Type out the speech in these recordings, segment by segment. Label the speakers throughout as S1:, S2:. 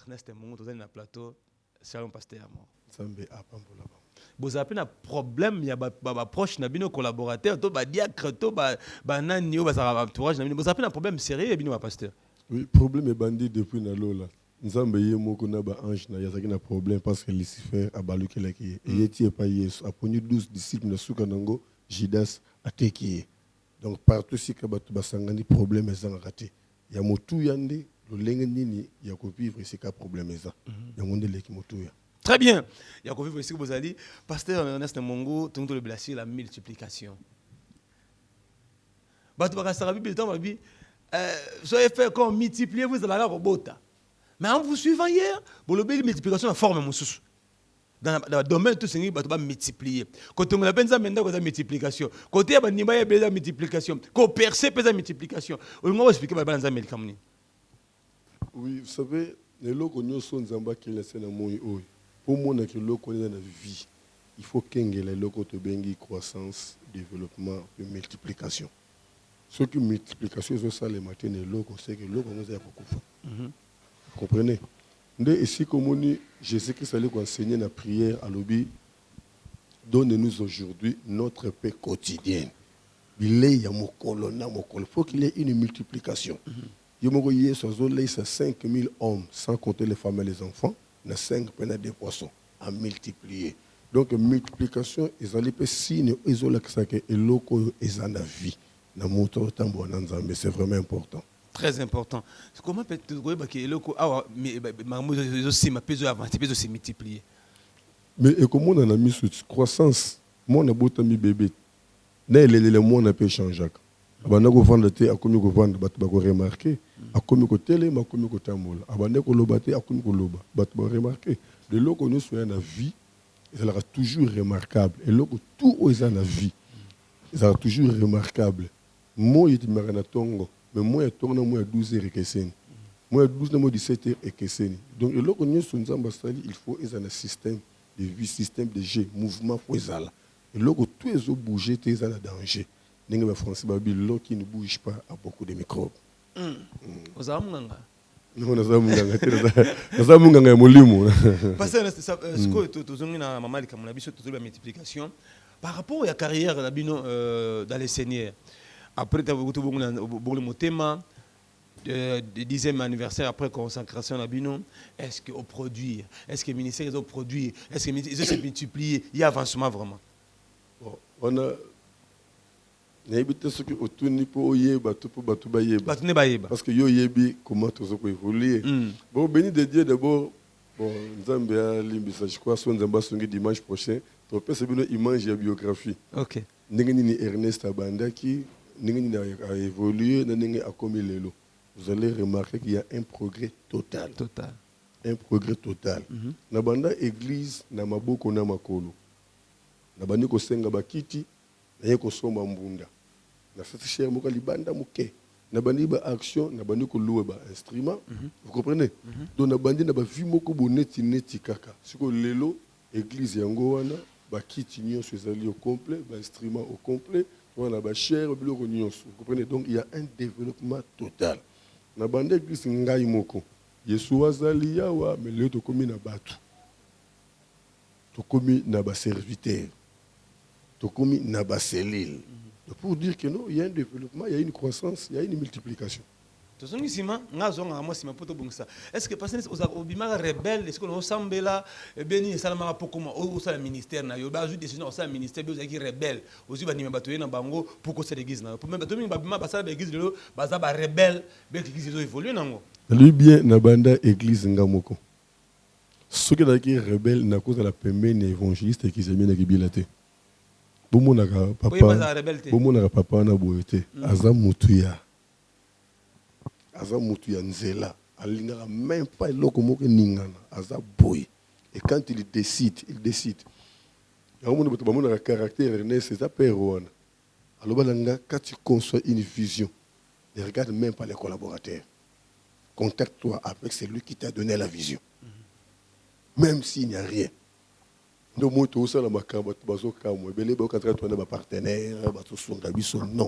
S1: Ernest Mungu dans un plateau c'est un pasteur moi
S2: Nzambe apambola ba
S1: vous avez un problème il y a ba proche na bino collaborateur to ba diacre to ba nani yo ba ça entourage na bino vous avez un problème sérieux bino ba pasteur.
S2: Oui, problème est bandit depuis na lola. Nzambe ye moko na ba ange na yazaki na problème parce que Lucifer a baluki la ki et yeti e pas Yesu a poni 12 disciples na suka nango Judas ateki. Donc partout si ka batu basangani problème ezanga raté. Ya motu yande lo lenge nini ya ko vivre c'est ka problème eza. Ya ngonde leki motu ya.
S1: Très bien. Il y a qu'on ici que vous allez pasteur Ernest Mungu tout le blessé la multiplication. Batu bakasara Bible temps babi soyez fait comme multiplier vous allez la robota. Mais en vous suivant hier, pour le multiplication la forme mon sous. Dans le domaine tout ce qui va multiplier. Quand on a besoin maintenant de multiplication. Côté ya banima ya besoin multiplication. Ko percer besoin multiplication. On va expliquer ba banza melkamni.
S2: Oui, vous savez, les locaux nous sont Nzamba qui laissent na moi oy. Pour moi na que locaux na vie. Il faut qu'engel les locaux te bengi croissance, développement et multiplication. Ce qui multiplication c'est ça les matins les locaux c'est que locaux nous a beaucoup. Vous comprenez? Et ici, comme on dit, Jésus Christ allait enseigner la prière à l'objet. Donne-nous aujourd'hui notre paix quotidienne. Il faut qu'il y ait une multiplication. Il y a 5 000 hommes, sans compter les femmes et les enfants, il y a 5 des poissons à multiplier. Donc, multiplication, ils allaient faire signe, ils ont l'accès et l'eau, ils ont la vie. C'est vraiment important.
S1: Très important. Comment peut-être que le se multiplier.
S2: Mais comment on a mis cette croissance, moi on a beau mis bébé. Le monde a pu changer. Abana ko vendre te akomi ko vendre batu ba ko remarquer akomi ko télé ma akomi ko tambola abana ko lobate akomi ko loba batu ba remarquer de l'eau que nous soyons dans la vie il sera toujours remarquable et l'eau que tout est dans la vie il sera toujours remarquable moi il dit marana tongo mais moi il tourne moi 12 heures et keseni moi 12 moi 17 heures et keseni donc l'eau que nous sommes Nzamba sali il faut est un système de vie système de jeu mouvement faut ezala et l'eau que tout est bouger tu es dans danger. Les Français l'eau qui ne bouge pas a beaucoup de microbes.
S1: Vous avez un
S2: non, nous avons un molimo.
S1: Parce que ce que tu as dit à maman comme la biso toute la multiplication par rapport à la carrière dans les seigneurs. Après tu as beaucoup de thème de 10e anniversaire après consécration la bino est-ce que au produire est-ce que le ministère ils ont produit est-ce que ils se multiplier il y a avancement vraiment.
S2: Bon, on a ce que autour ni pour yeba tout pour batu bayeba parce que yo yebi comment tout ça peut évoluer bon béni de Dieu d'abord bon Nzambe a limbisa je crois son Nzamba songi dimanche prochain to pesa bino image ya biographie
S1: OK
S2: ndenge ni Ernest Abandaki ndenge ni a évolué ndenge a komi lelo vous allez remarquer qu'il y a un progrès total un progrès total na banda église na maboko na makolo na bandi ko senga bakiti na yeko soma mbunda na cette cher moka libanda muke na bandi ba action na bandi ko louer ba instrument vous comprenez donc na bandi na ba vi moko boneti neti kaka siko lelo église yango wana ba kiti nyonso ezali au complet ba instrument au complet wana ba cher biloko nyonso vous comprenez donc il y a un développement total na bandi église ngai moko Yesu azali yawa mais le to komi na batu to komi na ba serviteur Tokomi Nabaselil. Pour dire que non, il y a un développement, il y a une croissance, il y a une multiplication.
S1: Est-ce que parce que aux bimara rebelle, est-ce que nous sommes là, béni salama pokoma au sein ministère na yo ba ju décision au sein ministère be qui rebelle, aussi ba nimba batoye na bango pour que cette église na. Pour même batomi ba bima ba sala église lelo, ba za ba rebelle, be qui église évolue nango.
S2: Lui bien na banda église ngamoko. Ce qui est rebelle na cause de la pembeni évangéliste qui s'est mis na kibilate. Bomonaka papa na boyete aza mutuya nzela alingaka même pas eloko moko ningana aza boy et quand il décide yango bamonaka caractère Ernest c'est père wana alors quand tu conçois une vision ne regarde même pas les collaborateurs contacte-toi avec celui qui t'a donné la vision même s'il n'y a rien. Non,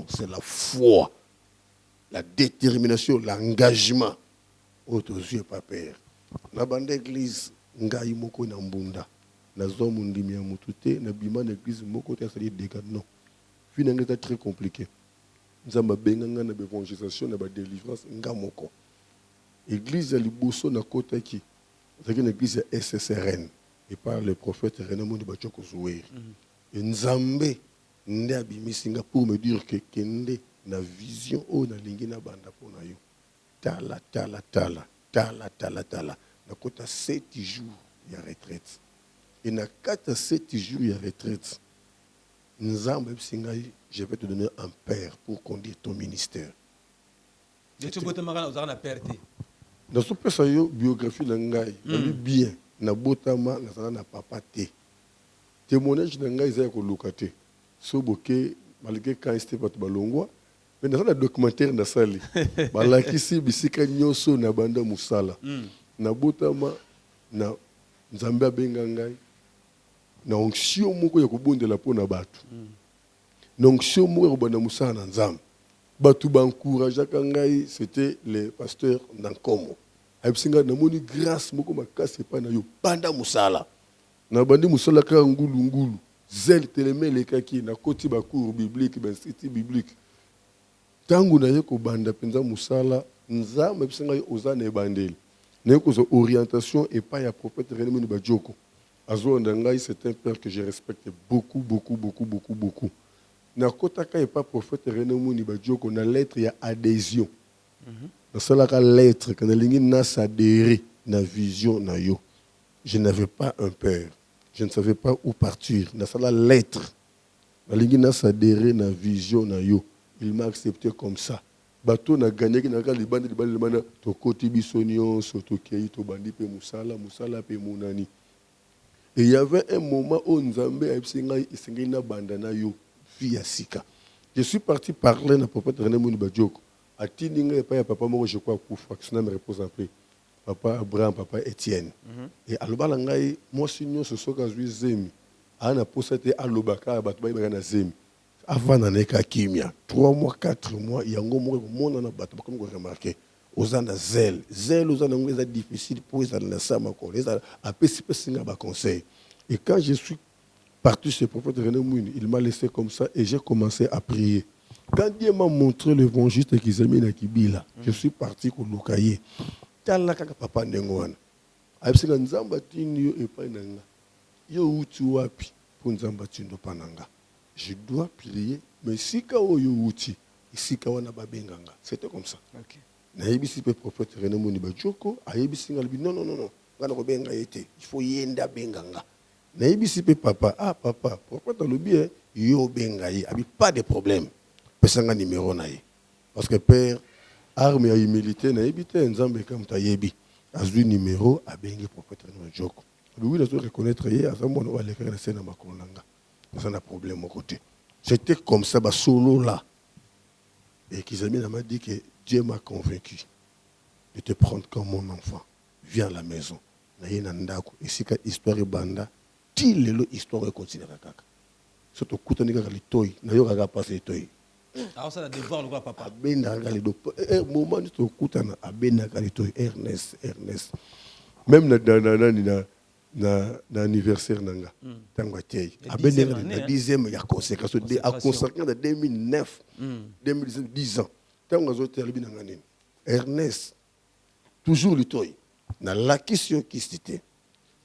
S2: c'est la foi, la détermination, l'engagement. Autres yeux pas peur. na banda église ngai moko na mbunda nazwa mundimi ya mutu te na bima na église moko te asali dégâts non finalement c'est très compliqué nzamba benganga na évangélisation na ba délivrance nga moko église ya liboso na kotaki c'est une église ya SSRN et par le prophète René Mundi Bachoko Zoueri nzambe nde abimisinga pour me dire que kende na vision o na lingi na banda pona yo tala na kota 7 jours ya retraite et na kata 7 jours ya retraite nzambe bisinga je vais te donner un père pour conduire ton ministère.
S1: De tu côté magana uzana perte
S2: dans ce pesa yo biographie na ngai bien na botama na sana na papa te témoignage na ngai za ko lukate so boke malgré quand c'était pas balongwa mais dans le documentaire na sali balakisi bisika nyoso na banda musala na botama na nzambe abenga ngai na onction moko ya kobondela pona batu na onction moko ya kobanda musala na nzambe batu bancourageaka ngai c'était les pasteurs Nankomo abisinga na moni grâce moko makasi pa na yo banda musala na bandi musala ka ngulu zel telemele kaki na koti ba cours biblique ben cité biblique tangu na ye ko banda penza musala nzambe bisinga yo ozana ebandeli na ko zo orientation et pas ya prophète René Mundi Bachoko azo ndangai c'est un père que je respecte beaucoup na kotaka et pas prophète René Mundi Bachoko na lettre ya adhésion na sala ka lettre quand lingi na s'adhérer na vision na yo je n'avais pas un père je ne savais pas où partir na sala lettre na lingi na s'adhérer na vision na yo il m'a accepté comme ça bato na gagné na ka libanda to koti bisonio soto kei to bandi pe musala pe munani et il y avait un moment où Nzambe a isinga na banda na yo via sika je suis parti parler na prophète René Mundi Bachoko atininga et pas ya papa moko je crois kufa que ça me repose après papa Abraham papa Étienne et alobala ngai moi sinyo ce soka zui zemi ana posate alobaka bato ba na zemi avant naneka kimia 3 mois 4 mois yango moko mona na bato ba comme remarquer ozana zel ozana ngeza difficile pour ça na sama ko les apesi pesinga ba conseil et quand je suis parti chez le prophète René Mundi il m'a laissé comme ça et j'ai commencé à prier. Quand Dieu m'a montré l'évangile qu'ils aiment na Kibila, je suis parti au Lukaye. Tala kaka papa ndengwana. Aibsika nzamba tini yo epai nanga. Yo uti wapi pour nzamba tindo pananga. Je dois prier, mais si ka o yo uti, ici ka wana babenganga. C'était comme ça. OK. Na yebisi pe prophète René Mundi Bachoko, ayebisi ngalbi non. Ngana ko benga yete. Il faut yenda benganga. Na yebisi pe papa, papa, prophète alobi yo benga yi, abi pas de problème. Pesanga numéro na ye parce que père arme ya humilité na yebite nzambe comme ta yebi azui numéro abengi prophète na Joko lui il doit reconnaître ye azambo na wale kana sena makolanga ça n'a problème au côté c'était comme ça ba solo là et qu'ils amis m'a dit que Dieu m'a convaincu de te prendre comme mon enfant viens à la maison na ye na ndako isika histoire banda ti lelo histoire continue kaka surtout kutani kaka litoi na yo kaka passer litoi.
S1: Alors ça la devoir le quoi papa.
S2: Abena galido. Moment tu kutana abena galido Ernest. Même na anniversaire nanga. Tangwa tei. Abena la 10e ya consécration de a consacré en 2009. 2010 ans. Tangwa zo tei albina ngani. Ernest toujours litoi. Na la question qui cité.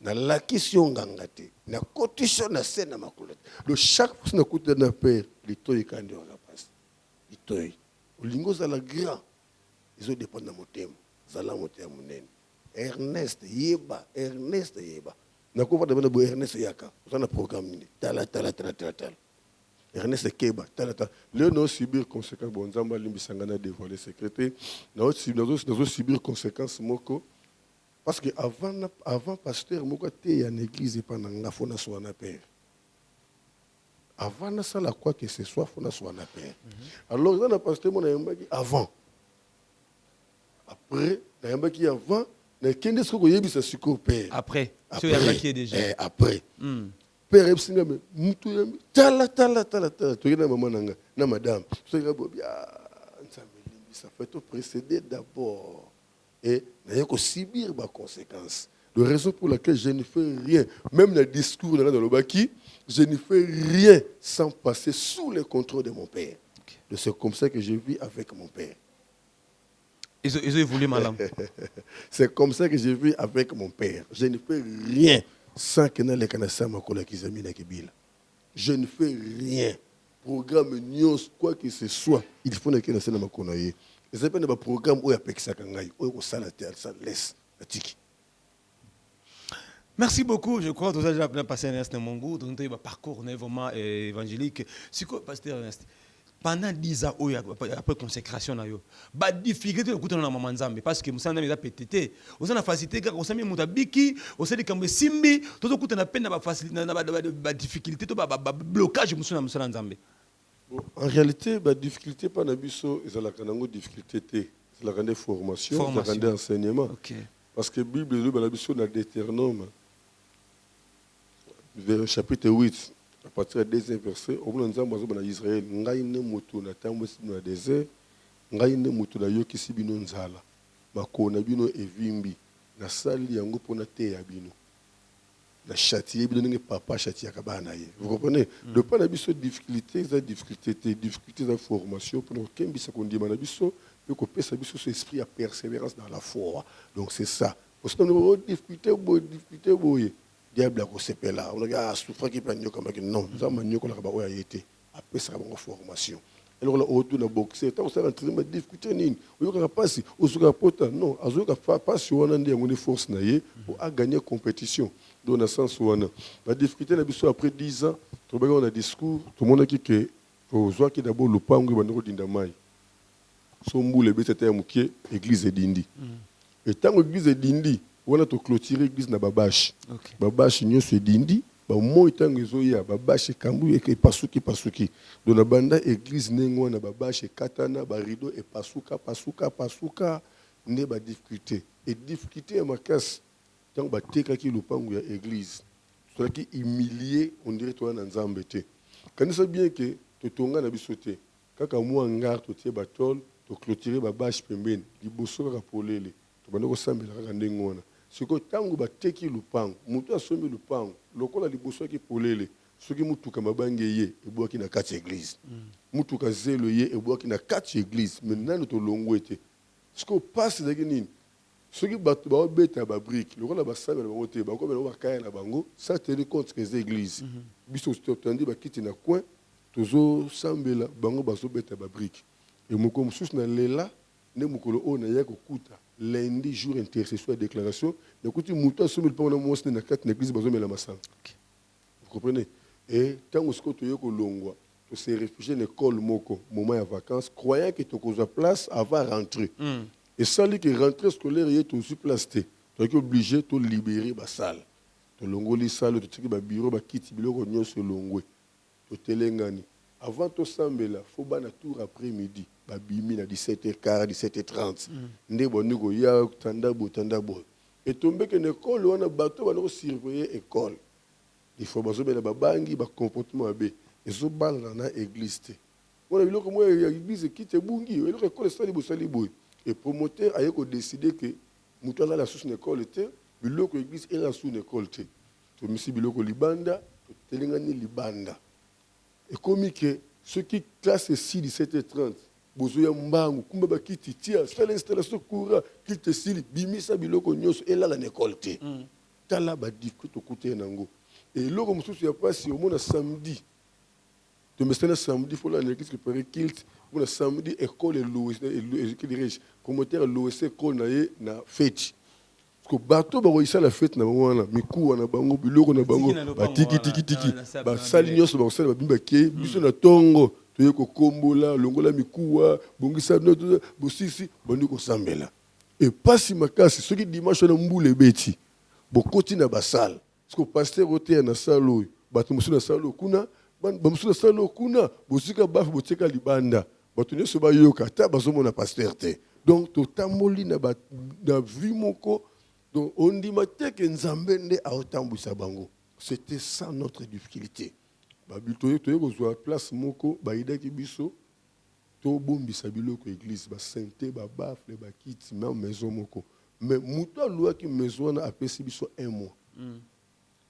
S2: Na la question ngangate. Na cotition na scène makulete. De chaque fois na kutana père litoi kandi wa Itoy. Olingo zala grand. Ils ont dépendant de mon thème. Zala mon thème. Ernest yeba. Nako va demander Ernest yaka. On a un programme. Tala. Ernest keba. Tala. Le non subir conséquences. Bon, Zamba limbi sangana dévoilé secrétaire. Nous subir conséquences moko. Parce que avant pasteur moko té en église et pendant la fona soana père. Avant ça, la quoi que ce soit, il faut soit un père. Alors, il y a un pasteur qui avant. Après, il y a un qui avant. Il y a un qui est sur père.
S1: Après. Il y a un qui est déjà.
S2: Après. Père, il y a un tala. Tu es maman, madame. Ça fait tout précéder d'abord. et il y a subir des conséquences. La raison pour laquelle je ne fais rien, même dans le discours de l'Obaki, je ne fais rien sans passer sous le contrôle de mon père. Okay. C'est comme ça que je vis avec mon père.
S1: Ils ont évolué, madame.
S2: C'est comme ça que je vis avec mon père. Je ne fais rien sans que les Canadiens m'aient Kibila. Je ne fais rien. Programme news, quoi que ce soit, il faut que les Canadiens m'aient. Et c'est pas un programme où il y a Peksa Kangai, où il y a ça laisse la tiki.
S1: Merci beaucoup. Je crois que vous avez déjà passé Ernest Mongou, donc un parcours vraiment évangélique. C'est quoi, pasteur Ernest? Pendant 10 ans, après consécration, il y a des difficultés de la maman Nzambe parce que nous avons des PTT. Nous avons facilité, nous avons des biki, nous avons des simbi, nous avons des difficultés, des blocages de la Nzambe.
S2: En réalité, la difficulté, pas c'est la difficulté, c'est la formation, c'est la enseignement. Parce que la Bible, elle a Deutéronome, chapitre 8. À partir du deuxième verset, au bout de Israël, ngai ne mutu na tambo si na désert, ngai ne mutu na yoki si bino nzala, makona bino evimbi, na sali yango pona te ya bino, na châtier bino nge papa châtier kabana ye. Vous comprenez? Le pas na biso difficulté, de formation pour que kembisa kondima na biso, pe ko pesa biso ce esprit à persévérance dans la foi. Donc c'est ça. Parce que nous avons difficulté boye. Diable a conseillé là. On a souffert qui prend comme non. Nous avons mis comme la a été. Après ça, on a formation. Alors là, autour de boxer, tant que ça rentre dans difficulté ni. On a passé. On se rapporte non. On a passé on a des forces naïe pour gagner compétition. Dans le sens où on a la difficulté. La après 10 ans, tout le monde a discours. Tout le monde a dit que pour voir qui d'abord le pas on va nous dindamai. Son boule bête était amouqué église d'Indi. Et tant que l'église d'Indi on a clôturé l'église na babache. Babache nyo se dindi, ba mo itango ezoya babache kambu et pasuki. Dans la banda église nengo na babache katana ba rideau et pasuka ne ba difficulté. Et difficulté ma casse tant ba teka ki lupangu ya église. Cela qui humilié on dirait toi na nzambe te. Quand c'est bien que to tonga na bisote. Kaka moi ngar to tie batol to clôturer babache pembeni. Liboso ka polele. To banda ko sambela ka ndengo na. Ce que tango bateki lupango mutu asombi lupango lokola liboso ki polele soki mutuka mabange ye ebwaki na kati église mutuka zelo ye ebwaki na kati église mais nanu to longwete ce que passe de nini soki bato ba beta ba brique lokola ba sabe na bango te ba ko ba kaya na bango ça tenir compte que les églises biso tandi ba kiti na coin tozo sambela bango bazo beta ba brique et moko mususu na lela ne mukolo o na ya kokuta lundi jour intercession et déclaration écoutez muta somme le pona mo na kati na église bazomela la masanga. Vous comprenez? Et tant que ce que ko longwa to se réfugier à l'école moko moment de vacances croyant que to koza place avant rentrer et ça li que rentrée scolaire est tout sur place tu es obligé de libérer ba salle to longoli salle to tiki ba bureau ba kiti biloko nyonso longwe to telengani avant to sambela faut ba na tour après midi ba bimi na 17h15 17h30 ndé boniko ya tanda bo et tombé que l'école on a bateau on a surveiller école il faut bazobela ba bangi ba comportement bé et zo bal na église te on a biloko moi église kite bungi et l'école sali boy et promoteur a décidé que mutu la sous école te biloko église et la sous école te to misi biloko libanda to telengani libanda et comme que ceux qui classe 6 17h30 bozoya mbangu kumba bakiti tia sala installation courant kiti sili bimisa biloko nyonso et là la école te tala ba difficulté côté nango et loko mususu ya pasi au mona samedi de mestana samedi faut la l'église que préparer kilt mona samedi école et qui dirige commentaire l'OC école na fête parce que bateau ba roisa la fête na wana miku na bango biloko na bango ba tiki ba sali nyonso ba sala ba bimba ke biso na tongo toye ko kombola longola mikuwa bongisa noto bosisi bandi ko sambela et pasi makasi soki dimanche na mbule beti bokoti na basal parce que pasteur ote na salo bato musu na salo kuna ba musu na salo kuna bosika bafu boteka libanda bato nyonso ba yoka ta bazomona pasteur te donc to tamoli na vie moko donc on dit maté que nzambe nde a otambwisa bango c'était ça notre difficulté. Babitoye toye kozwa place moko baidaki biso to bombisa biloko église ba sainté ba bafle ba kiti même maison moko mais muto loi qui maison a pesi biso 1 mois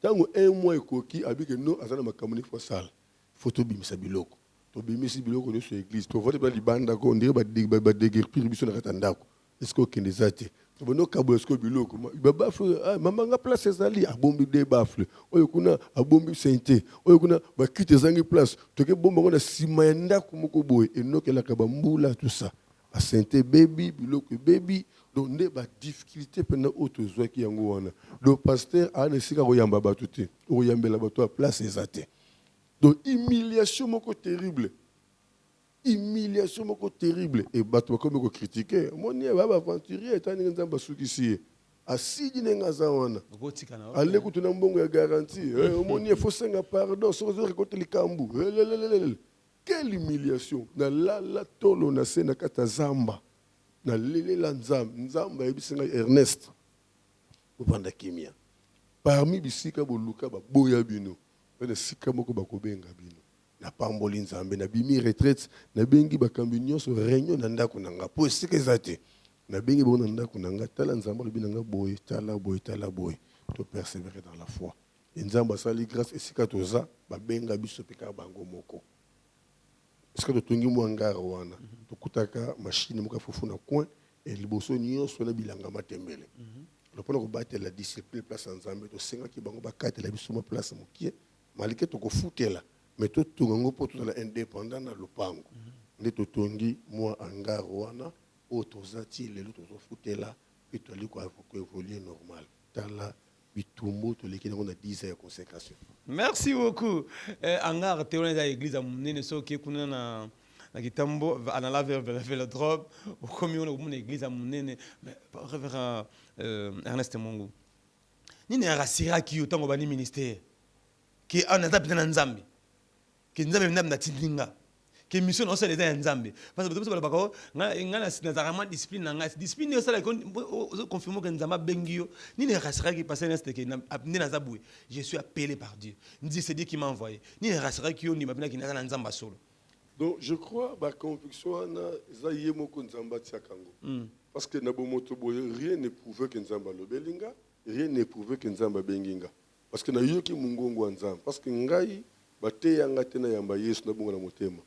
S2: tango 1 mois ekoki abi que non azana makamoni fo sala photo bimisa biloko to bimisi biloko ne sur église to vote ba libanda ko ndire ba déguerpir biso na katandako est-ce que okende zate to bono kabo est-ce que biloko ba bafle mama nga place ezali abombi de bafle oyo kuna abombi sente oyo kuna ba kite zangi place to ke bomba ngona sima ndako moko boye enokela ka bambula tout ça a sente baby biloko baby donc ne ba difficulté pendant autre zwa ki yango wana le pasteur a ne sika ko yamba batu te o yambela batu a place ezate donc humiliation moko terrible et batu comme ko critiquer moni ba aventurier tani nzamba sukisi asidi nenga za wana ale kutuna mbongo ya garantie moni faut senga pardon so zo récolter likambu quelle humiliation na la tolo na sena kata zamba na lelela nzamba ebisinga Ernest bopanda kimia parmi bisika boluka ba boya bino na sika moko bakobenga bino na pamboli nzambe na bimi retraite na bengi bakambi nyonso réunion na ndako nanga po sika ezate na bengi bo na ndako nanga tala nzamba bino nga boye tala boye to persévérer dans la foi nzamba sali grâce esika toza ba benga biso peka bango moko est-ce que totongi mwangara wana tokutaka machine moko fufu na coin et liboso nyonso na bilanga matembele le pona ko battre la discipline place nzambe to senga ki bango bakate la biso ma place mokie malike to ko futela mais to tungango po to la indépendant na lopango nde to tongi mwa angara wana o to zati lelo to futela et to liko évoluer normal tala bitumbo to leki na 10 ans de consécration.
S1: Merci beaucoup. Angar théorie de l'église à munene so ki kuna na kitambo anala vers le drop au comme on église à munene révérend Ernest Mongo. Ni ne rasira ki utango bani ministère ki anaza pitana nzambe. Ki nzambe ndamna tindinga. Que mission non c'est les nzambe parce que tout ça bako ngana sinazarama discipline nga discipline ça la confirmer que nzamba bengio ni ne rasera qui passer neste que ni na zaboué je suis appelé par Dieu ni c'est Dieu qui m'a envoyé ni ne rasera qui on ni mabina qui na nzamba solo
S2: donc je crois ba conviction na zaye moko nzamba tiakango parce que na bomoto boye rien ne prouve que nzamba lobelinga rien ne prouve que nzamba benginga parce que na yoki mungongo nzamba parce que ngai bate yanga tena yamba Yesu na bongo na motema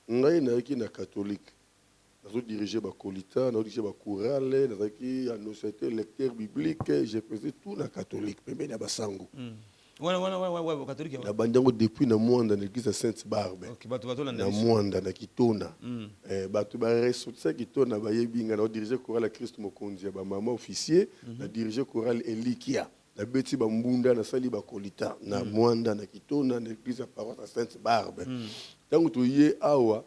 S2: ngai na yaki na catholique nazo diriger ba colita nazo diriger ba chorale nazaki annonciateur lecteur biblique j'ai fait tout na catholique pembe na basango
S1: ouais catholique
S2: na bandango depuis na mwanda na l'église Sainte Barbe na mwanda na kitona batu ba ressortir kitona ba yebinga na diriger chorale Christ Mokonzi ba maman officier na diriger chorale Elikia na beti ba mbunda na sali ba colita na mwanda na kitona na l'église paroisse Sainte Barbe. Tant que tu es awa,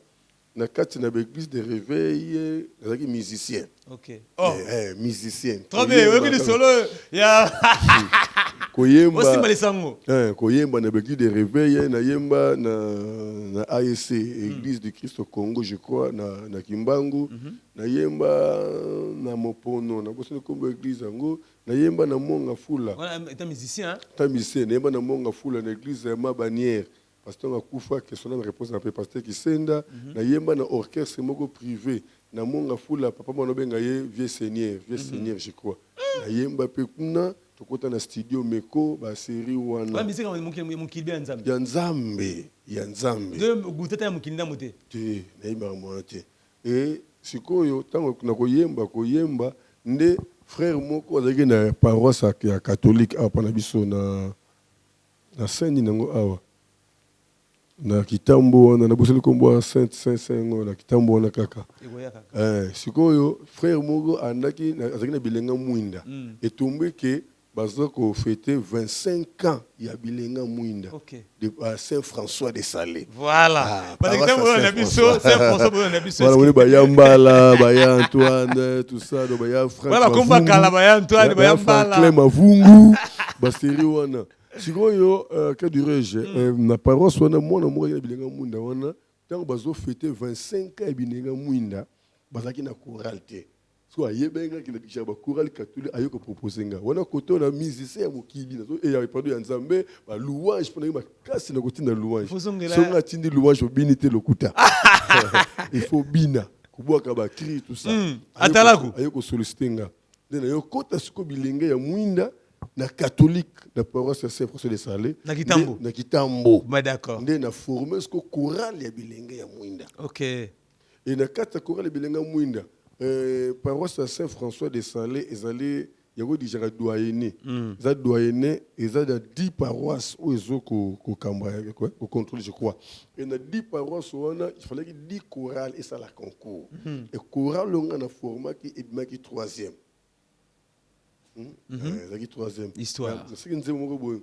S2: na kati na l'église de réveil, nazaki musicien.
S1: OK. Oh,
S2: musicien.
S1: Très bien, oui, le solo. Ya.
S2: Koyemba.
S1: Aussi malisango.
S2: Koyemba na l'église de réveil, na yemba na ASC, église du Christ au Congo, je crois, na Kimbangu, na yemba na Mopono, na bosse kombo église ngo, na yemba na Monga Fula.
S1: Voilà, tu es musicien hein?
S2: Tu es musicien, na yemba na Monga Fula na église ma bannière. Pasteur Akufa que son nom repose un peu pasteur qui senda na yemba na orchestre moko privé na monga fula papa mwana benga ye vieux seigneur je crois na yemba pe kuna tokota na studio meko ba série wana
S1: ba musique mukili
S2: ya nzambe
S1: de gutata ya mukili ndamote
S2: te na yemba mwate et sikoyo tango na koyemba nde frère moko azaki na paroisse ya catholique apa na biso na saint nango awa na kitambo wana na boseli kombo Saint na kitambo wana kaka sikoyo frère mogo andaki azaki na bilenga mwinda etombe ke bazako fêter 25 ans ya bilenga mwinda de Saint François de Salé
S1: voilà parce que kitambo na biso Saint François na biso
S2: voilà on bayambala baya Antoine tout ça do baya frère
S1: voilà komba kala baya Antoine bayambala
S2: Clem Mavungu baseri wana sikoyo que dirais-je na paroisse wana mwana moko ya bilenga mwinda wana tango bazo fêter 25 ans ya bilenga mwinda bazaki na chorale te so ayebenga ki na kisha ba chorale catholique ayoko proposer nga wana koto na musicien ya mokili na so ya pardon ya nzambe ba louange pona ma kasi na kotinda louange so nga tindi louange obinité lokuta il faut bina kubwaka ba cri tout ça
S1: atalaku
S2: ayoko solliciter nga nde na yo kota siko bilenge ya mwinda na catholique na paroisse ya Saint-François de Salé
S1: na Kitambo
S2: na Kitambo
S1: d'accord
S2: nde na formé siko chorale ya bilenge ya mwinda.
S1: OK.
S2: Et na kata chorale ya bilenge ya mwinda paroisse ya Saint-François de Salé ezali yako dijaka doyenné za doyenné eza da 10 paroisses où ezo ko kamba ko contrôle je crois. Et na 10 paroisses wana il fallait que 10 chorales et ça la concours et chorale on a format qui est maki 3e ezaki 3e
S1: histoire
S2: c'est que nzembo moko boye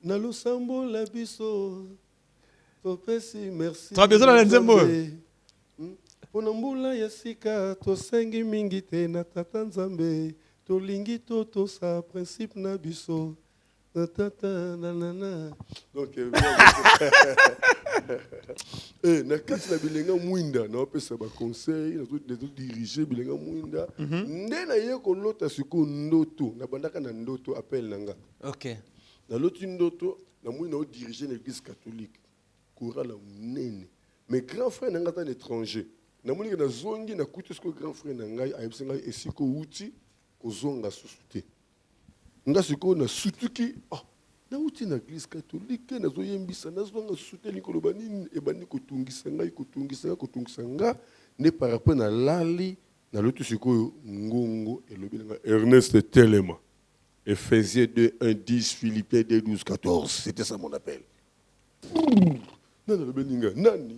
S2: na losambo la biso topesi merci
S1: tu as besoin de nzembo
S2: pona mbula ya sika tosengi mingi te na tata nzambe tolingi totosa principe na biso tata nanana donc na kati na bilenga mwinda na opesa ba conseil na to diriger bilenga mwinda nde na ye ko lota siku ndoto na bandaka na ndoto appel nanga.
S1: OK.
S2: Na loti ndoto na mwinda o diriger l'église catholique chorale nene mais grand frère nanga ta étranger na moni na zongi na kutu siku grand frère nanga ayebsenga esiko uti kozonga susuté nga siko na sutuki na uti na église catholique na zoyembisa na zonga susuté likolo banini e bani kotungisa nga ne par rapport na lali na lotu siko ngongo elobi nga Ernest Telema Ephésiens 2:1-10 Philippiens 2:12-14 c'était ça mon appel. Nani beninga nani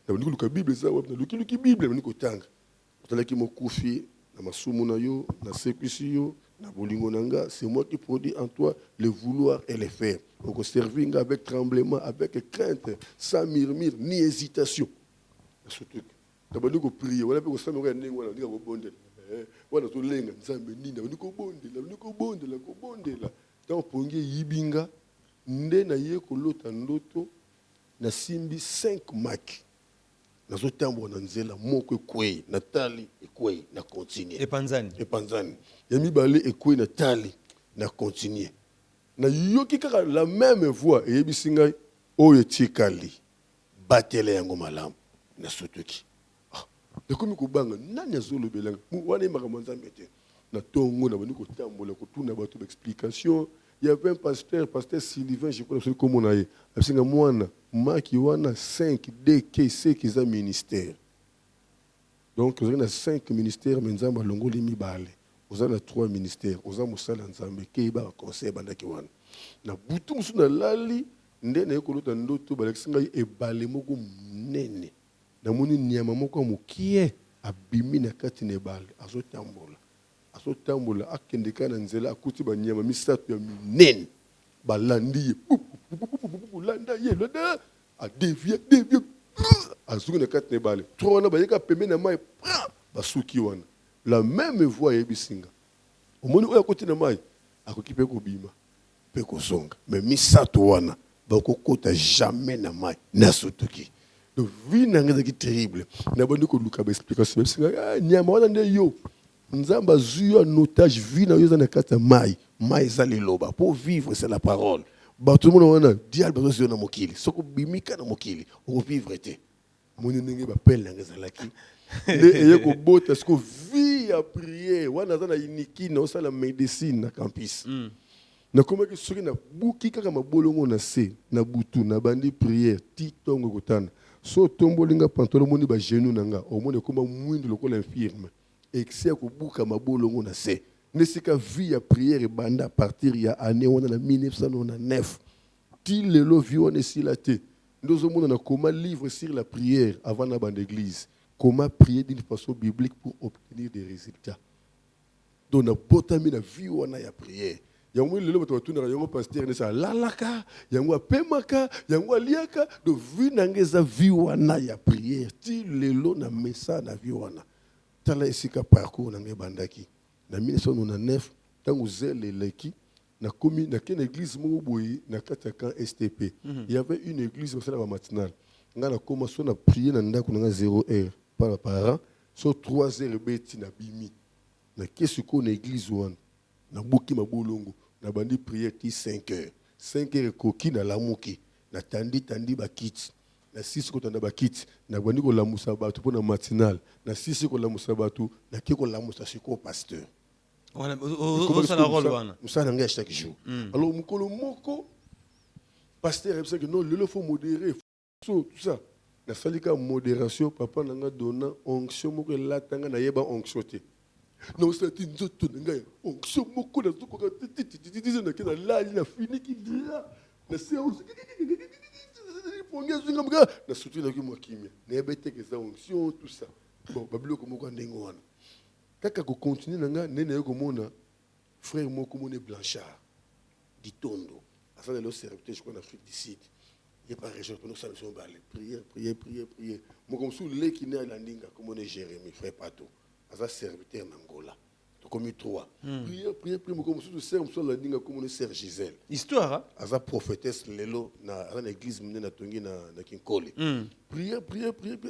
S2: na bani koluka bible za wa na luki bible bani kotanga otalaki mokufi na masumu na yo na sekisi yo na bolingo nanga c'est moi qui produis en toi le vouloir et le faire donc servir avec tremblement avec crainte sans murmure ni hésitation surtout tabandi ko prier wala pe ko samira ndenge wala ndika ko bondela wala to lenga nzambe nina ndiko bondela donc pongi yibinga nde na ye ko lota ndoto na simbi 5 maki nazo tambo na nzela moko ekwei na tali ekwei na continuer epanzani ya mibale ekwei na tali na continuer na yoki kaka la même voix eyebisi ngai oyo etikali batele yango malamu na sotoki nakomi kobanga nani azolobelanga wana yembaka nzambe te na tongo na bandi kotambola kotuna bato baexplication. Il y avait un pasteur Sylvain, je crois que c'est comme on a eu. C'est un moine, Maki wana 5 DK, c'est qu'ils ont ministère. Donc, vous avez 5 ministères, mais nous avons longo limi balé. Vous avez 3 ministères. Vous avez musala nzambe, keba conseil bandaki wana. Na butu musu na lali, ndene yeko lota ndoto baleksinga e balé moko nene. Na moni nyama moko mukie abimi na kati ne balé, azo tambola. Aso tambola akendeka na nzela akuti banyama misato ya minene balandi landa ye landa a devie azuki na kati ne bale trona bayeka pembe na mai basuki wana la même voix yebisinga omoni oya koti na mai akoki pe ko bima pe ko zonga mais misato wana bakokota jamais na mai na sotoki donc vie na ngezaki terrible na bandi ko luka ba explication besinga nyama wana nde yo nzamba zuyo en otage vie na yo na kata mai za liloba pour vivre c'est la parole bato mo na diable bazo na mokili soko bimika na mokili on vivre te moni ndenge ba pelle na ngezalaki nde eyeko bota soko vie à prier wana za na iniki na osala médecine na campus na komaki soki na buki kaka mabolongo na se na butu na bandi prière ti tongo kotana so tombolinga pantolo moni ba genou nanga o moni koma mwindo lokola infirme excès ko buka mabolongo na se nesika vie ya prière et banda à partir ya année wana na 1999 ti lelo vie on est la te ndozo mona na comment livre sur la prière avant la bande église comment prier d'une façon biblique pour obtenir des résultats donc na botami na vie wana ya prière yango lelo bato batuna yango pasteur ne sa lalaka yango apemaka yango aliaka do vie nangeza vie wana ya prière ti lelo na messa na vie wana tala esika parcours na bandaki na 1999 tango zele leki na komi na ken église moko boyi na kataka STP il y avait une église au la matinale nga na koma so na prier na ndako na 0 heure par an so 3 heures beti na bimi na kesiko na église wana na boki mabolongo na bandi prière ti 5 heures koki na lamuki na tandi bakiti na 6 ko tanda ba kit na bandi ko lamusa bato pour na matinal na 6 ko lamusa bato na ki ko lamusa siko pasteur
S1: on ça la rôle wana
S2: ça na ngai chaque jour alors mukolo moko pasteur il que non le faut modérer tout ça na salika modération papa nanga donna onction moko la tanga na yeba onction te non c'est une autre ngai onction moko na zuko ka titi na kina la na fini ki dira na c'est pongia zinga mga na surtout la kimwa kimia na yebete ke za onction tout ça bon babiloko moko ndengo wana kaka ko continuer nanga nene yoko mona frère moko mone Blanchard Ditondo afin de le serviteur je crois en Afrique du Sud il y a pas région pour nous ça nous balé prière moi comme sous les qui né la ndinga comme on est Jérémie frère Pato asa serviteur n'Angola to comme 3 prière moi comme sous serviteur la ndinga comme on est Sœur Gisèle
S1: histoire
S2: asa prophétesse lelo na l'église mine na tongi na Kinkole prière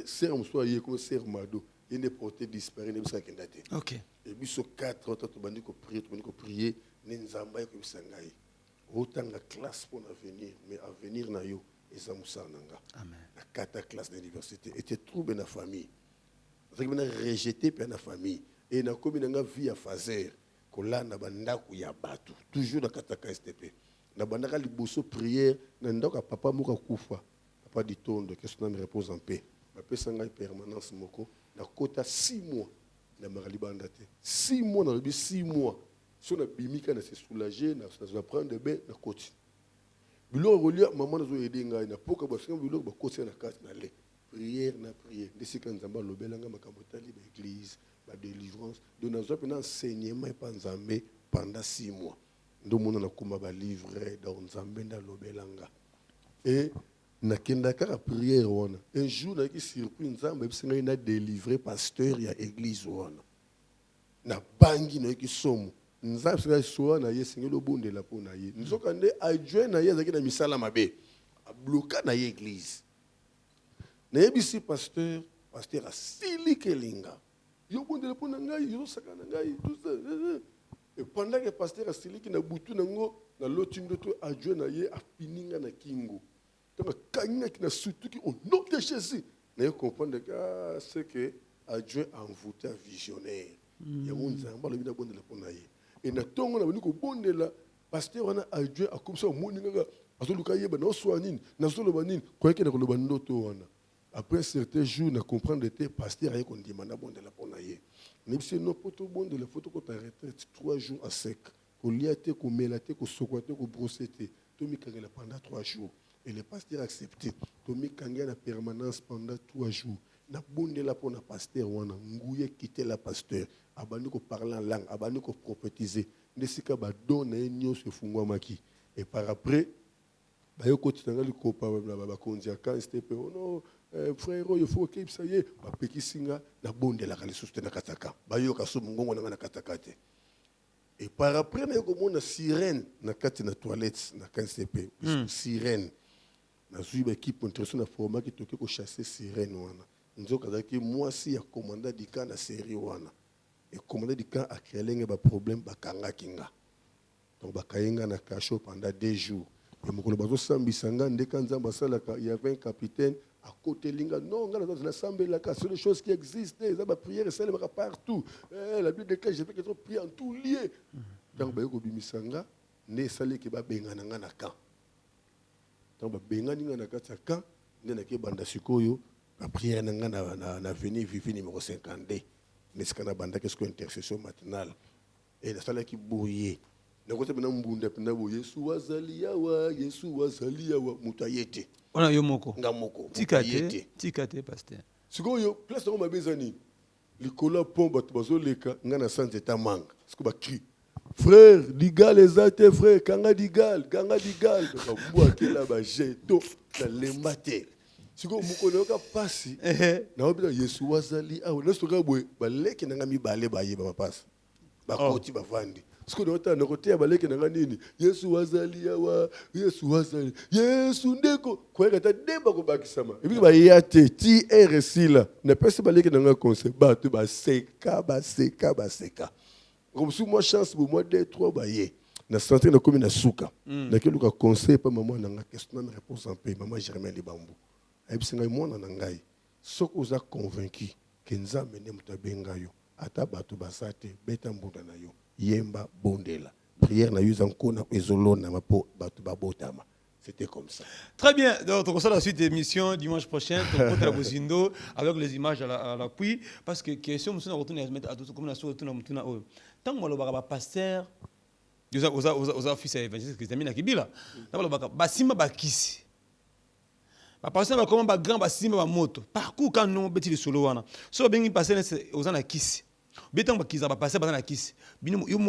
S2: Sœur Moussa yé comme Sœur Mado il n'est porté disparu ne bisa kendate
S1: OK
S2: et biso 4 autres bandi ko prier nzamba ko bisangai autant la classe pour l'avenir mais avenir na yo eza musananga amen la 4 classe d'université était trouble na famille c'est que na rejeté par na famille et na komi nga vie à fazer ko la na bandako ya batu toujours na kataka STP na bandaka liboso prière na ndako papa moko kufa papa Ditondo que son âme repose en paix ma pesanga permanence moko na kota 6 mois na maralibanda te 6 mois na lobi 6 mois si on a bimika na se soulager na se prendre de bain na koti biloko kolia maman nazo aider ngai na poka basinga biloko bakoti na kati na le prière ndesika nzamba lobelanga makambo tali ba église ba délivrance de nazo pena enseignement pa nzambe pendant 6 mois ndo mona na kuma ba livre dans nzambe nda lobelanga et na kenda kaka prière wana un jour na ki surprise nzambe bisinga na délivrer pasteur ya église wana na bangi na ki somo nzambe sika soa na ye singelo bondela po na ye nzoka nde adjoint na ye azaki na misala mabe abloka na ye église na yebisi pasteur asili kelinga yo bondela po na ngai yo saka na ngai tout ça et pendant que pasteur asili ki na butu nango na lotindo to adjoint na ye apininga na kingo donc kanya ki na sutuki au nom de Jésus na yo comprendre que c'est que adjoint envoûté visionnaire ya nzamba lobi na bondela po na ye et na tongo na bani ko bondela pasteur wana adjoint a comme ça moninga azoluka yeba na soanine na zoloba nini ko yeke na koloba ndoto wana après certains jours na comprendre te pasteur aye ko ndimana bondela pona ye nebisi no poto bondela photo ko ta retraite 3 jours à sec ko liate ko melate ko sokwate ko brossete to mikangela pendant 3 jours et le pasteur a accepté to mikangela la permanence pendant 3 jours na bondela pona pasteur wana nguye quitter la pasteur abandi ko parler en langue abandi ko prophétiser ndesika ba donner nyo se fungwa maki et par après ba yo kotanga likopa ba kondia ka STP non frère il faut que ça y est ba pekisinga na bondela ka lisuste na kataka ba yo ka so mungongo na kataka te et par après na ko mona sirène na kati na toilette na STP sirène na zuiba équipe intéressant na format qui toke ko chasser sirène wana nzoka zaki mwasi ya commandant du camp na série wana et commandant du camp a créé un problème bakanga kinga donc bakayenga na cachot pendant 2 jours et mokolo bazo sambisanga ndeka nzamba salaka il y avait un capitaine à côté linga non ngala dans la sambela ka c'est des choses qui existent ça ba prière ça le partout la Bible déclare je fais que prier en tout lieu donc ba yoko bimisanga ne sali ke ba bengana ngana ka donc ba bengani ngana ka tsaka ndena ke banda sikoyo la prière na venir vivre numéro 52 mais ce qu'on a bandé qu'est-ce que intercession matinale et la salle qui bouillait le côté bena mbunda pena bo Yesu wazalia wa mutayete
S1: ona yo moko
S2: ngamoko
S1: tikate pasteur
S2: sikoyo place on ma bezani likola pomba bazo leka ngana sans état manga siko ba cri frère digal ezate frère kanga digal ba mbwa kela ba jeto na lembate siko mukolo ka pasi na obila Yesu wazali awo na soka boy baleki nanga mibale baye ba pasi bakoti bavandi siko nota na kote baleki nanga nini Yesu wazali awa Yesu ndeko kweka ta deba ko bakisama ebi ba yate ti RSila na pesi baleki nanga conseil ba to ba seka comme si moi chance pour moi 2-3 baye na santé na commune na suka na keluka conseil pa maman nanga question na réponse en paix maman Germaine Libambu ayebisi ngai mwana na ngai soki oza convaincu ke nzambe nde moto abenga yo ata bato baza te beta mbunda na yo yemba bondela prière na yo eza nkona ezolonama mpo bato babotama. C'était comme ça.
S1: Très bien. Donc, on se la suite de l'émission dimanche prochain. Avec les images à l'appui. Parce que question, nous sommes retournés à tout comme la source. Tant que le pasteur, aux offices évangélistes qui examinent la Kibila, Basima Bakisi. Pasteur, comment grand Basima moto. Parcours quand nous bêtis le solo. So bien passé aux ans à Kisi. Béton Bakiza va passer dans la Kisi. Bino, yo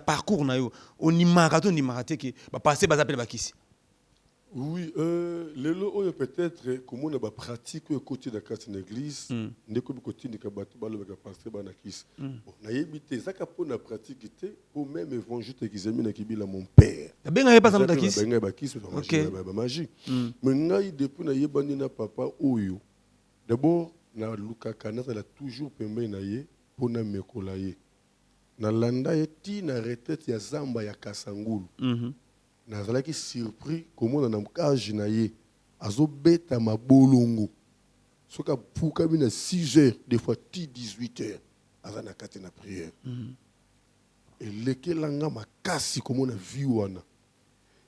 S1: parcours na yo. On y marathon ni marathé qui va passer bazapel Bakisi.
S2: Oui, le lot peut-être comme on a pratiqué au côté de la carte de l'église, ne comme côté de kabatou balo baka passer bana kis. On a évité ça qu'on a pratiqué pour même évangile qui examine qui bila mon père.
S1: Ben nga pas ça na kis.
S2: Ben nga ba kis ba magie. Mais ngai depuis na yebani na papa oyo. D'abord na luka kanata la toujours pembe na ye pour na mekola ye. Na landa yeti na retraite ya zamba ya Kasangulu. Nazalaki surpris comment on a cage na ye azobeta mabolongo soka puka bina 6h des fois 18h azana kati na prière et lekelanga makasi comment on a vu wana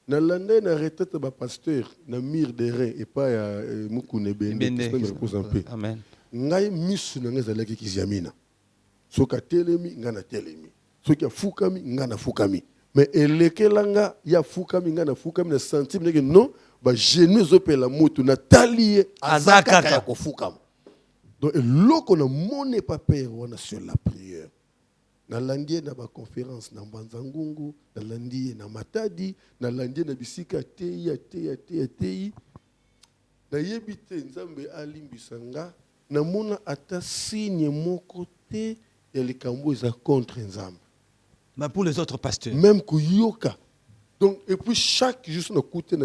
S2: na landa na retraite ba pasteur na mire de rein et pas ya mukune bende repose en paix. Amen. Ngai misu na ngazalaki kiziamina soka telemi ngana telemi soka fukami ngana fukami. Mais elekelanga ya fukami ngana fukami na sentime que non ba genou zopela moto na talie azaka ya kofukama. Donc loko na mone pas père wana sur la prière. Na landie na ba conférence na Mbanzangungu, na landie na Matadi, na landie na bisika tei. Na yebite nzambe alimbisanga na mona ata signe moko te ya likambo za contre nzambe.
S1: Mais pour les autres pasteurs.
S2: Même Kuyoka. Donc, et puis chaque jour, on a écouté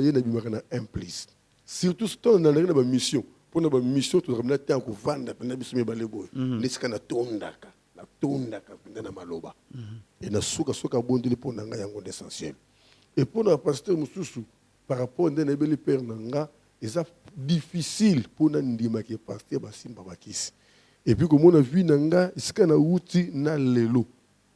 S2: un plus. Surtout si on a une mission. Pour une mission, tu dois être en vendre, tu dois être balebo. N'est-ce na tondaka, na tondaka, na maloba. Et na soka bondi pour nanga yango d'essentiel. Et pour un pasteur mususu, par rapport à un bel père nanga, c'est difficile pour un ndima qui est pasteur basimba bakisi. Et puis comme on a vu nanga, c'est qu'on a outil na lelo.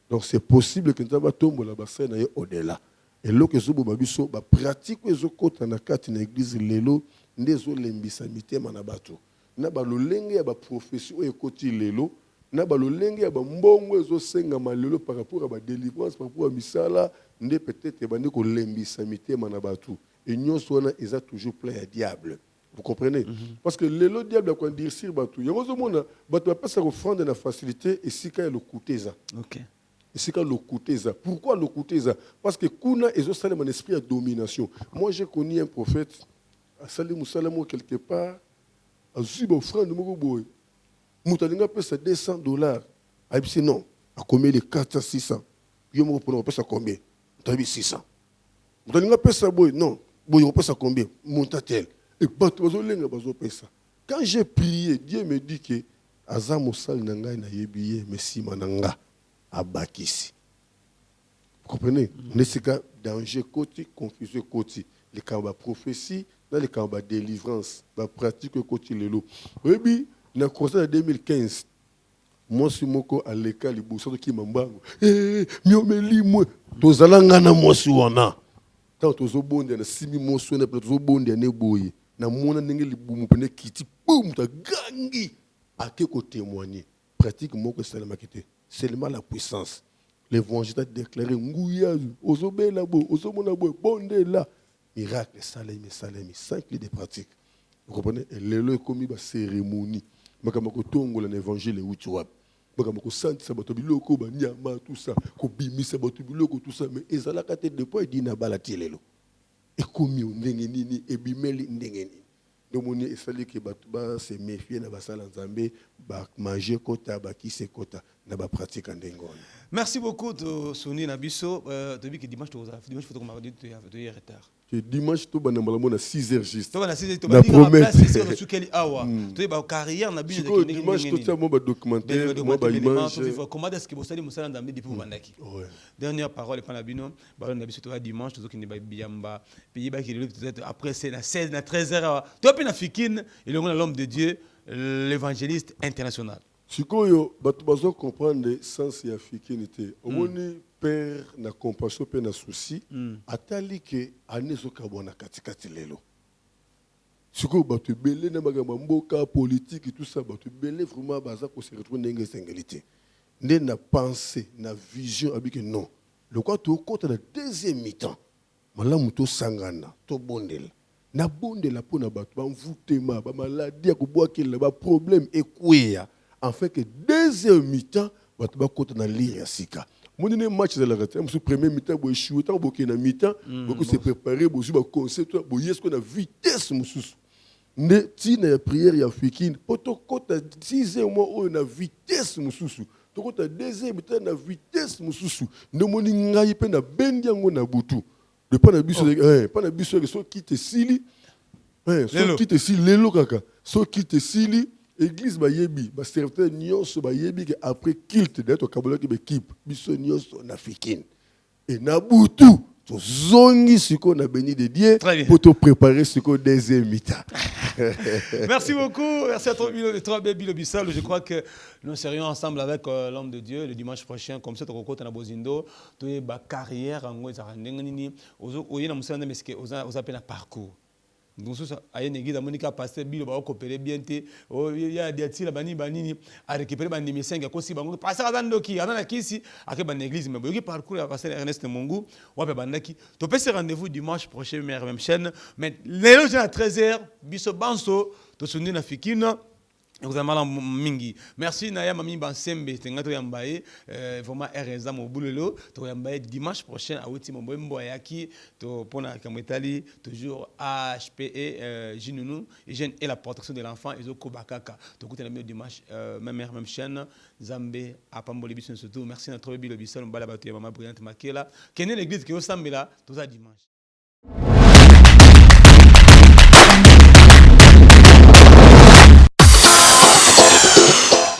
S2: Donc c'est possible que nous avons tombé la bassin au-delà. Et là que nous avons pratique les autres dans la église lelo, nous avons l'embissamité manabatu. Nous avons l'olenge ya ba profession et côté lelo, nous avons l'olenge ya ba mbongo ezo senga malelo par rapport à ba délivrance par rapport à misala, nous peut-être bandi ko l'embissamité manabatu. Et nous sommes toujours plein à diable. Vous comprenez? Parce que le diable a quoi dire sur batu. Il y a un monde batu pas ça offrande la facilité et si quand le coûter ça.
S1: OK.
S2: C'est quand le côté ça. Pourquoi le côté ça? Parce que Kuna est aussi un esprit de domination. Moi, j'ai connu un prophète, à Salim Salamo, quelque part, à Zuba, au frère de Mogoboy. Moutalinga paie ça $200. Ah, puis non. À combien de 400, 600? Yo me reprends, on paie ça combien? Tu as vu 600. Moutalinga paie ça, boy. Non. Boy, on paie ça combien? Monta-t-elle. Et Batozolenga, bazo paie ça. Quand j'ai prié, Dieu me dit que Azamo Sal Nanga na yebiye, mais si mananga. À Bakissi. Vous comprenez? N'est-ce pas danger côté, confusion côté. Les camps de prophétie, dans les camps de délivrance, la pratique côté le lot. Oui, dans le conseil de 2015, moi, je suis à l'école, il y a qui m'embargo. Eh, miomeli, moi, tous allons gagner moi, si on a. Tant tous au bon, il y a 6 000 mots, il y a tous au bon, il y a des boys. Dans mon année, il y a des boum, qui boum, tu as gagné. À quel côté témoigner? Pratique, moi, que c'est la maquette. Seulement la puissance. L'évangile a déclaré Ngouyazu, Ozobe labo, Ozomonabo, Bonde là. Miracle, salami, 5 litres de pratique. Vous comprenez? Et le commis la cérémonie. Makamako tongo l'évangile est outuab. Makamako santi sabato biloko, banyama, tout ça. Kobimi sabato biloko, tout ça. Mais ezala kate de poids dina balati lelo. Et commis ndengeni, et bimeli ndengeni. Donc, on est fallu que se méfier na basala nzambe ba manger kota ba kise kota na ba pratique ndengon.
S1: Merci beaucoup de Soni Nabiso. Depuis que dimanche faut dire retard.
S2: dimanche to bana malamu na 6h juste
S1: to bana 6h to
S2: na
S1: promesse c'est sur quel awa to ba carrière na bino
S2: de dimanche to tia mo ba documentaire mo ba image
S1: comment est-ce que vous savez musala ndambe depuis bandaki dernière parole pa na bino ba na biso to dimanche to zokini ba biamba puis ba ki peut-être après c'est na 16 na 13h to pe na fikine et l'homme de Dieu l'évangéliste international.
S2: Sikoyo bato bazo comprendre sens ya fikine te omoni père na compassion pe na souci atali ke anezo kabona katikati lelo sikoyo bato belé na magambo mboka politique et tout ça bato belé vraiment baza ko se retrouver ndenge singalité nde na pensée na vision abike non le quoi to kota na deuxième mi-temps malamu to sangana to bondela na bondela po na bato ba mvutema ba maladie ko boakela ba problème ekweya en fait que deuxième mi-temps bato ba kota na lire ya sika. Mon match de la retraite, mon premier mi-temps, je suis au temps, je mi-temps, je suis préparé, je suis concept, je suis à vitesse, ne tina ya prière ya fikine poto kota 6e mois o na vitesse mususu to kota 2e mi-temps na vitesse mususu ne moni ngai pe na bendi yango na butu de pas na biso pas na biso so quitte sili so quitte sili lelo kaka so quitte sili église ba yebi ba serviteur nyonso ba yebi que après culte d'être kabola ki équipe biso nyonso na fikine et na butu to zongi siko na béni de Dieu pour te préparer siko deuxième mi-temps.
S1: Merci beaucoup, merci à toi Bilo Bissal. Je crois que nous serions ensemble avec l'homme de Dieu le dimanche prochain comme ça to kokota na bozindo to ba carrière ngo za ndengani ozo oyena musana mais que oza pe na parcours. Donc ça a une église à Monica pasteur Bilo ba coopérer bien te il y a des tila banini à récupérer ban numéro 5 ko si bango passer à ndoki ana kisi ake ban église mais boki parcours à pasteur Ernest Mungu wa pe bandaki to pe se rendez-vous dimanche prochain même chaîne mais lelo à 13h biso banso to sundi na fikina. Vous avez mal mingi. Merci Naya Mami Bansembe, tengato yambaye vraiment RSA mo boulelo, to yambaye dimanche prochain à Outi Mombo Yaki, to pona kamwetali toujours HPE Jinunu, hygiène et la protection de l'enfant et Zoko Bakaka. To écoutez le dimanche même chaîne Zambé à Pamboli Bisson surtout. Merci notre Bilo Bisson, Balabatu Mama Brillante Makela. Quelle est l'église qui est au Sambela, tout ça dimanche.